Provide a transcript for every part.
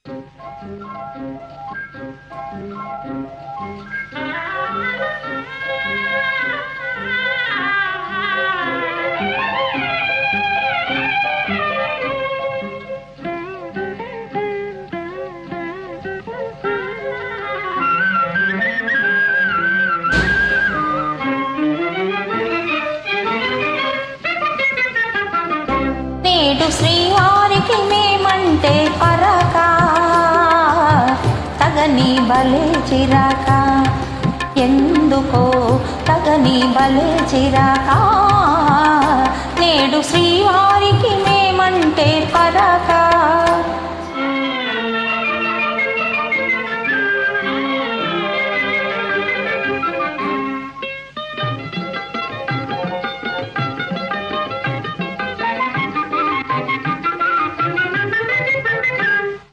నేడు శ్రీవారికి మేమంటే పరక, తగని బలే చిరాక, ఎందుకో తగని బలే చిరాక. నేడు శ్రీవారికి మేమంటే పరక.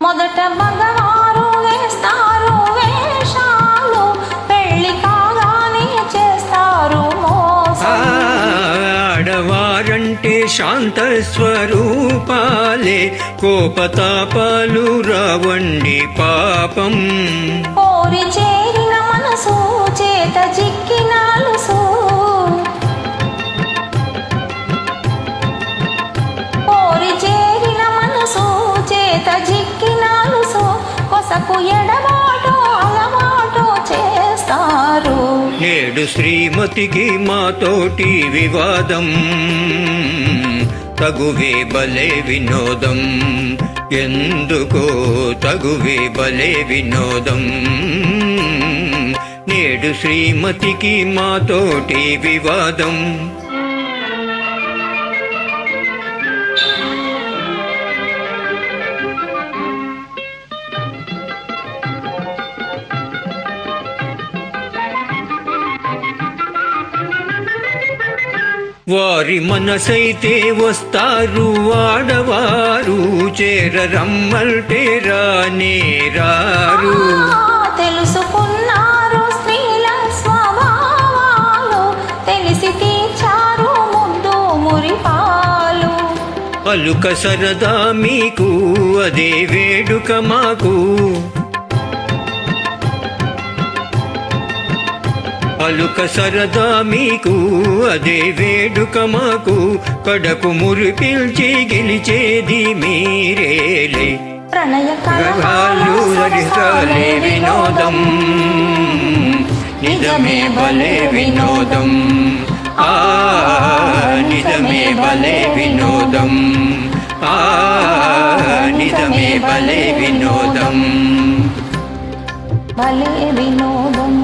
మొదట మగవారు వేస్తారు వేషాలు, పెళ్లి కాగానే చేస్తారు మోసం. ఆడవారంటే శాంత స్వరూపాలే, కోపతాపాలు రావండి పాపం. కోరి చేరిన మనసు చేత జిక్కినాలుసు, కోరి చేరిన మనసు చేత జిక్కినాలుసు, కొసకు ఎడబాటు అలవాటు చేస్తారు. నేడు శ్రీమతికి మాతోటి వివాదం, తగువే బలే వినోదం, ఎందుకో తగువే బలే వినోదం. నేడు శ్రీమతికి మాతోటి వివాదం. వారి మనసైతే వస్తారు ఆడవారు, చేరరమ్మంటే రానే రారు. తెలుసుకున్నారు స్త్రీల స్వభావాలు, తెలిసి తీర్చారు ముందు మురిపాలు. అలుక సరదా మీకు అదే వేడుక మాకు, అలుక సరదా మీకు అదే వేడుక మాకు. కడకు మురిపిల్చి గెలిచేది మీరేలే, ప్రణయ కలహాలు హరితాలే వినోదం, నిజమే భలే వినోదం. ఆ నిజమే భలే వినోదం, ఆ నిజమే భలే వినోదం, భలే వినోదం.